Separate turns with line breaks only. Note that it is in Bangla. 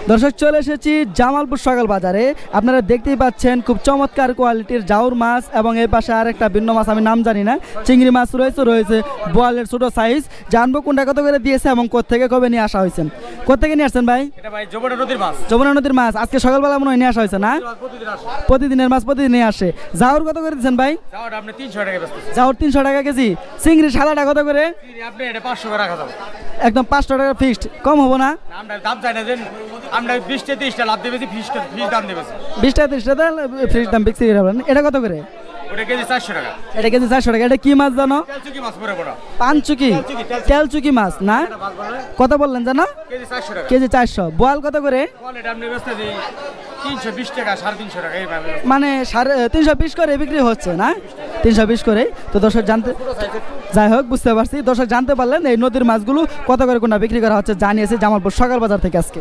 দর্শক চলে এসেছি জামালপুর সকাল বাজারে। আপনারা দেখতেই পাচ্ছেন খুব চমৎকার কোয়ালিটির জাউর মাছ এবং এই পাশে আরেকটা ভিন্ন মাছ, আমি নাম জানি না, চিংড়ি মাছ রয়েছে বোয়ালের ছোট সাইজ। জানবো কোনটা কত করে দিয়েছে এবং কোত্থেকে কবে নিয়ে আসা হয়েছে। কোত্থেকে নিয়ে আসছেন ভাই?
এটা ভাই যমুনা নদীর মাছ।
যমুনা নদীর মাছ আজকে সকালবেলা মনে হয় নিয়ে আসা হয়েছে না? প্রতিদিনের মাছ প্রতিদিন নিয়ে আসে। জাউর কত করে দিচ্ছেন ভাই?
জাউর আপনি 300 টাকা বেচতেছেন।
জাউর 300 টাকা কেজি। চিংড়ি সাদাটা কত করে?
আপনি এটা 500 করে রাখা যাবে।
একদম 500 টাকা ফিক্সড, কম হবো না?
আমরা দাম চাই না, যে আমরা 20টা 30টা লাভ দেবেছি, ফিস দাম দেবেছি
20 টাকা 30 টাকা ফিক্স দাম বিক্রি করবেন। এটা কত করে?
ওটা কেজি 400 টাকা।
এটা কেজি 400 টাকা। এটা কি মাছ জানো?
তেলচুকি মাছ পরে বড়।
পানচুকি, তেলচুকি মাছ না? কত বললেন জানো?
কেজি 400 টাকা।
কেজি 400। বোয়াল কত করে?
এটা আপনি বেচতেছি 320 টাকা, 350 টাকা এইভাবে।
মানে 320 করে বিক্রি হচ্ছে না? 320 করে। তো দর্শক জানতে, যাই হোক বুঝতে পারছি। দর্শক জানতে পারলেন এই নদীর মাছগুলো কত করে কোনটা বিক্রি করা হচ্ছে জানিয়েছে জামালপুর সকাল বাজার থেকে আজকে।